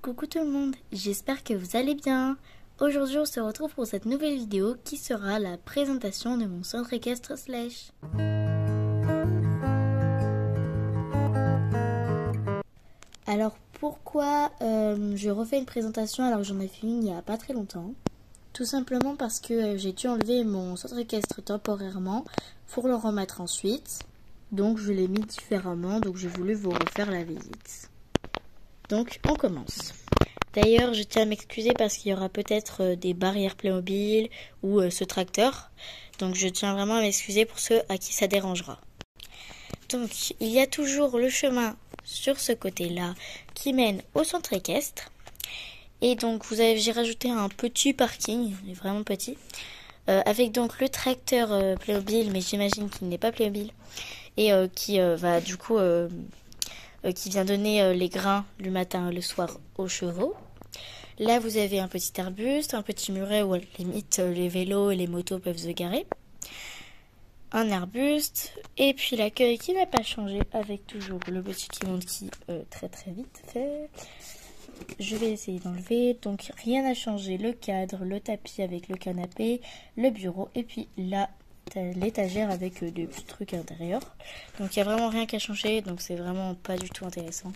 Coucou tout le monde, j'espère que vous allez bien. Aujourd'hui on se retrouve pour cette nouvelle vidéo qui sera la présentation de mon centre équestre Slash. Alors pourquoi je refais une présentation alors que j'en ai fait une il n'y a pas très longtemps? Tout simplement parce que j'ai dû enlever mon centre équestre temporairement pour le remettre ensuite. Donc je l'ai mis différemment, donc j'ai voulu vous refaire la visite. Donc on commence. D'ailleurs, je tiens à m'excuser parce qu'il y aura peut-être des barrières Playmobil ou ce tracteur. Donc je tiens vraiment à m'excuser pour ceux à qui ça dérangera. Donc il y a toujours le chemin sur ce côté-là qui mène au centre équestre. Et donc j'ai rajouté un petit parking, il est vraiment petit, avec donc le tracteur Playmobil, mais j'imagine qu'il n'est pas Playmobil, et qui va du coup... qui vient donner les grains le matin et le soir aux chevaux. Là, vous avez un petit arbuste, un petit muret où limite les vélos et les motos peuvent se garer. Un arbuste, et puis l'accueil qui n'a pas changé avec toujours le petit qui monte qui très vite fait. Je vais essayer d'enlever, donc rien n'a changé, le cadre, le tapis avec le canapé, le bureau, et puis là, l'étagère avec des petits trucs à l'intérieur. Donc il n'y a vraiment rien qu'à changer, donc c'est vraiment pas du tout intéressant.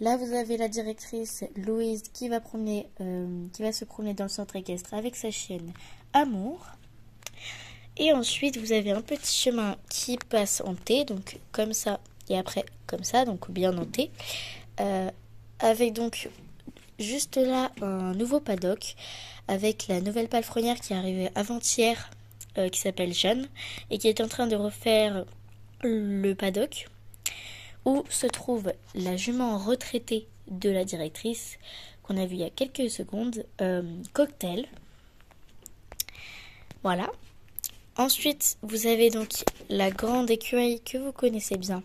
Là vous avez la directrice Louise qui va se promener dans le centre équestre avec sa chienne Amour. Et ensuite vous avez un petit chemin qui passe en T, donc comme ça et après comme ça, donc bien en T. Avec donc juste là un nouveau paddock avec la nouvelle palefrenière qui est arrivée avant-hier. Qui s'appelle Jeanne et qui est en train de refaire le paddock où se trouve la jument retraitée de la directrice qu'on a vue il y a quelques secondes, Cocktail. Voilà. Ensuite, vous avez donc la grande écurie que vous connaissez bien,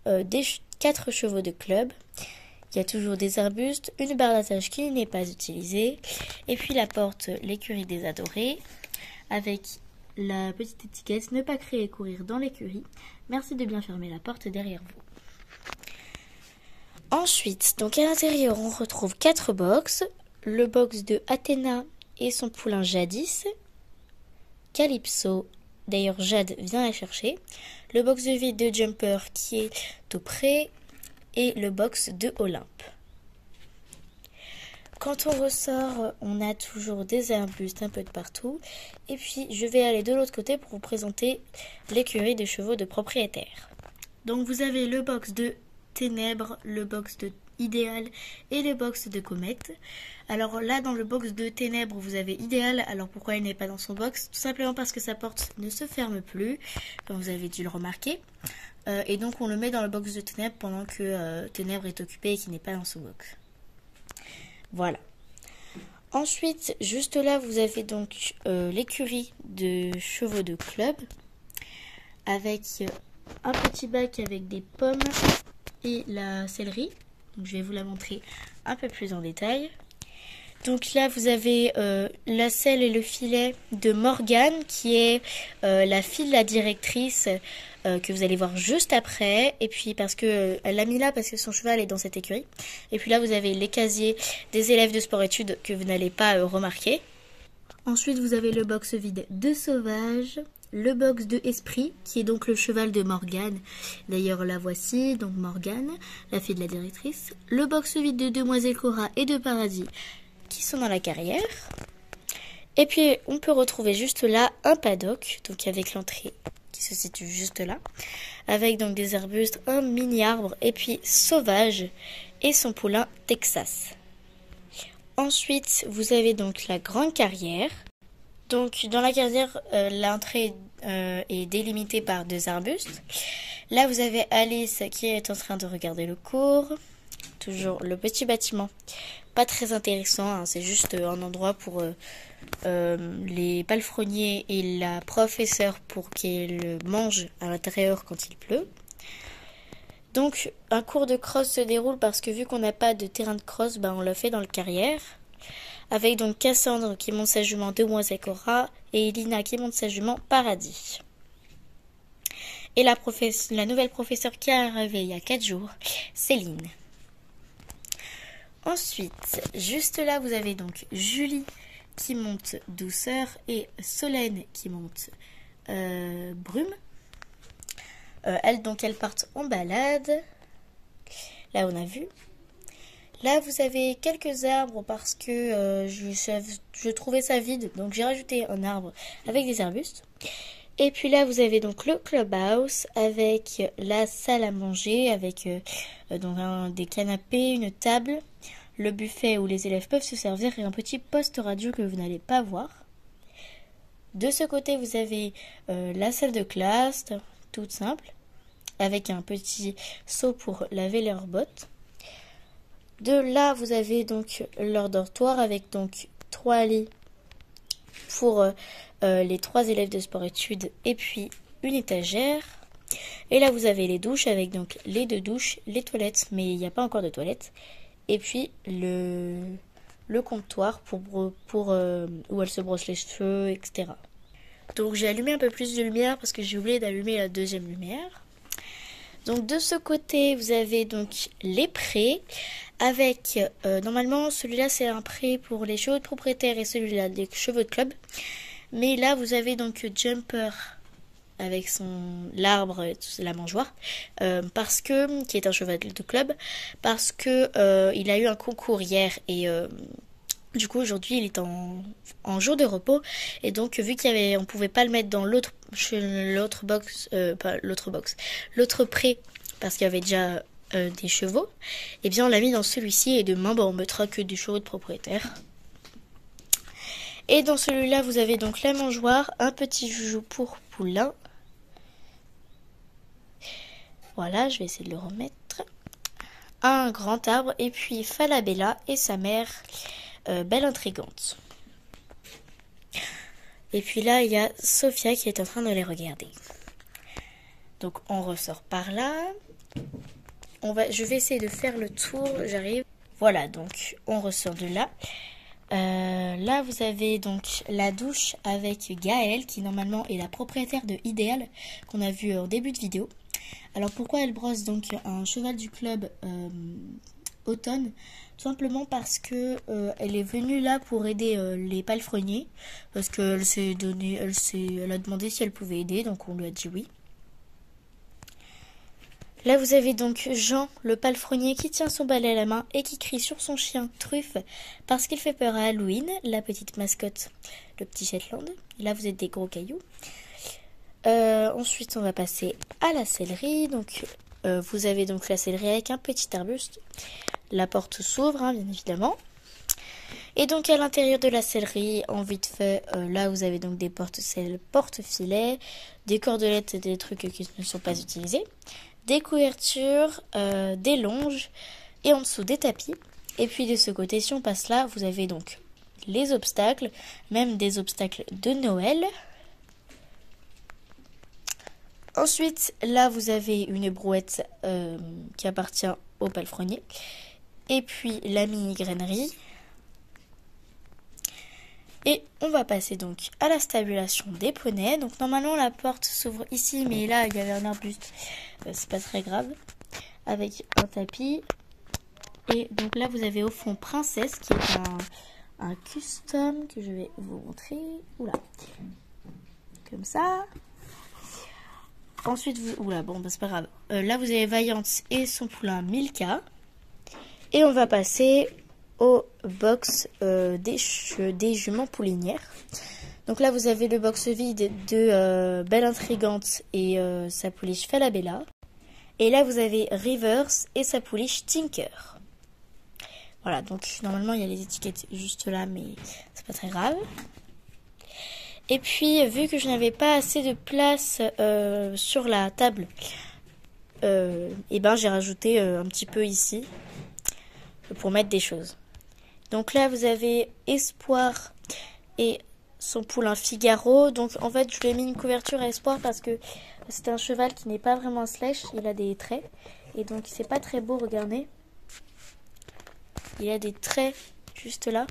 des 4 chevaux de club. Il y a toujours des arbustes, une barre d'attache qui n'est pas utilisée, et puis la porte, l'écurie des adorés, avec la petite étiquette, ne pas crier et courir dans l'écurie. Merci de bien fermer la porte derrière vous. Ensuite, donc à l'intérieur, on retrouve 4 box. Le box de Athéna et son poulain Jadis. Calypso, d'ailleurs Jade vient la chercher. Le box de vide de Jumper qui est tout près. Et le box de Olympe. Quand on ressort, on a toujours des arbustes un peu de partout. Et puis, je vais aller de l'autre côté pour vous présenter l'écurie de chevaux de propriétaires. Donc, vous avez le box de Ténèbres, le box de Idéal et le box de Comète. Alors là, dans le box de Ténèbres, vous avez Idéal. Alors, pourquoi il n'est pas dans son box? Tout simplement parce que sa porte ne se ferme plus, comme vous avez dû le remarquer. Et donc, on le met dans le box de Ténèbres pendant que Ténèbres est occupé et qu'il n'est pas dans son box. Voilà. Ensuite, juste là, vous avez donc l'écurie de chevaux de club avec un petit bac avec des pommes et la céleri. Donc, je vais vous la montrer un peu plus en détail. Donc là, vous avez la selle et le filet de Morgane, qui est la fille de la directrice que vous allez voir juste après. Et puis parce que elle l'a mis là parce que son cheval est dans cette écurie. Et puis là, vous avez les casiers des élèves de sport-études que vous n'allez pas remarquer. Ensuite, vous avez le box vide de Sauvage, le box de Esprit, qui est donc le cheval de Morgane. D'ailleurs, la voici, donc Morgane, la fille de la directrice. Le box vide de Demoiselle Cora et de Paradis, qui sont dans la carrière. Et puis on peut retrouver juste là un paddock, donc avec l'entrée qui se situe juste là, avec donc des arbustes, un mini arbre et puis Sauvage et son poulain Texas. Ensuite vous avez donc la grande carrière. Donc dans la carrière l'entrée est délimitée par 2 arbustes. Là vous avez Alice qui est en train de regarder le cours. Toujours le petit bâtiment, pas très intéressant, hein, c'est juste un endroit pour les palefreniers et la professeure pour qu'elle mange à l'intérieur quand il pleut. Donc un cours de cross se déroule parce que vu qu'on n'a pas de terrain de cross, on l'a fait dans le carrière. Avec donc Cassandre qui monte sa jument Demoiselle Cora et Elina qui monte sa jument Paradis. Et la nouvelle professeure qui est arrivée il y a 4 jours, Céline. Ensuite, juste là, vous avez donc Julie qui monte Douceur et Solène qui monte Brume. Elles partent en balade. Là, on a vu. Là, vous avez quelques arbres parce que je trouvais ça vide. Donc, j'ai rajouté un arbre avec des arbustes. Et puis là, vous avez donc le clubhouse avec la salle à manger, avec des canapés, une table, le buffet où les élèves peuvent se servir et un petit poste radio que vous n'allez pas voir. De ce côté, vous avez la salle de classe, toute simple, avec un petit seau pour laver leurs bottes. De là, vous avez donc leur dortoir avec donc 3 lits pour les 3 élèves de sport-études et puis une étagère. Et là, vous avez les douches avec donc les 2 douches, les toilettes, mais il n'y a pas encore de toilettes. Et puis le comptoir pour où elle se brosse les cheveux, etc. Donc j'ai allumé un peu plus de lumière parce que j'ai oublié d'allumer la deuxième lumière. Donc de ce côté, vous avez donc les prés avec, normalement celui-là c'est un pré pour les chevaux de propriétaire et celui-là des chevaux de club. Mais là vous avez donc Jumper avec l'arbre, la mangeoire, qui est un cheval de club, parce que il a eu un concours hier et du coup aujourd'hui il est en jour de repos et donc vu on pouvait pas le mettre dans l'autre pré parce qu'il y avait déjà des chevaux, et bien on l'a mis dans celui-ci et demain on mettra que des chevaux de propriétaire. Et dans celui-là vous avez donc la mangeoire, un petit joujou pour poulain. Voilà, je vais essayer de le remettre. Un grand arbre et puis Falabella et sa mère Belle Intrigante. Et puis là il y a Sophia qui est en train de les regarder. Donc on ressort par là. Je vais essayer de faire le tour, j'arrive. Voilà, donc on ressort de là. Là vous avez donc la douche avec Gaëlle qui normalement est la propriétaire de Idéal qu'on a vu en début de vidéo. Alors pourquoi elle brosse donc un cheval du club Automne? Tout simplement parce que elle est venue là pour aider les palefreniers, parce qu'elle elle a demandé si elle pouvait aider, donc on lui a dit oui. Là vous avez donc Jean, le palefrenier, qui tient son balai à la main et qui crie sur son chien Truffe parce qu'il fait peur à Halloween, la petite mascotte, le petit Shetland. Là vous êtes des gros cailloux. Ensuite on va passer à la sellerie. Donc vous avez donc la sellerie avec un petit arbuste. La porte s'ouvre, hein, bien évidemment. Et donc à l'intérieur de la sellerie, en vite fait, là vous avez donc des porte-selles, porte-filets, des cordelettes et des trucs qui ne sont pas utilisés, des couvertures, des longes et en dessous des tapis. Et puis de ce côté, si on passe là, vous avez donc les obstacles, même des obstacles de Noël. Ensuite, là vous avez une brouette qui appartient au palefrenier. Et puis la mini-grainerie. Et on va passer donc à la stabulation des poneys. Donc normalement la porte s'ouvre ici, mais là il y avait un arbuste, c'est pas très grave. Avec un tapis. Et donc là vous avez au fond Princesse qui est un custom que je vais vous montrer. Oula. Comme ça. Ensuite oula, bon bah c'est pas grave. Là vous avez Vaillante et son poulain Milka. Et on va passer au box des juments poulinières. Donc là vous avez le box vide de Belle Intrigante et sa pouliche Falabella. Et là vous avez Rivers et sa pouliche Tinker. Voilà, donc normalement il y a les étiquettes juste là, mais c'est pas très grave. Et puis vu que je n'avais pas assez de place sur la table, et ben j'ai rajouté un petit peu ici pour mettre des choses. Donc là vous avez Espoir et son poulain Figaro. Donc en fait je lui ai mis une couverture à Espoir parce que c'est un cheval qui n'est pas vraiment un sèche, il a des traits et donc c'est pas très beau, regardez. Il a des traits juste là.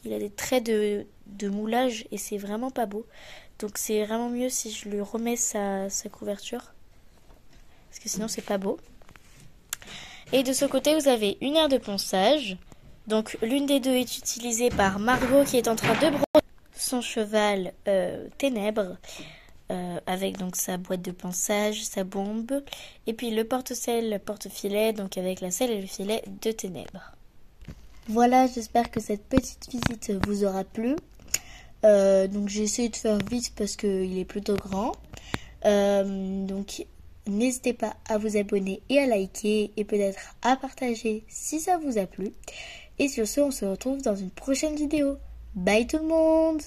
Il a des traits de moulage et c'est vraiment pas beau. Donc c'est vraiment mieux si je lui remets sa couverture. Parce que sinon c'est pas beau. Et de ce côté, vous avez une aire de ponçage. Donc l'une des deux est utilisée par Margot qui est en train de broder son cheval Ténèbres. Avec donc sa boîte de ponçage, sa bombe, et puis le porte-sel, porte-filet, donc avec la selle et le filet de Ténèbres. Voilà, j'espère que cette petite visite vous aura plu. Donc j'ai essayé de faire vite parce qu'il est plutôt grand. Donc n'hésitez pas à vous abonner et à liker et peut-être à partager si ça vous a plu. Et sur ce, on se retrouve dans une prochaine vidéo. Bye tout le monde!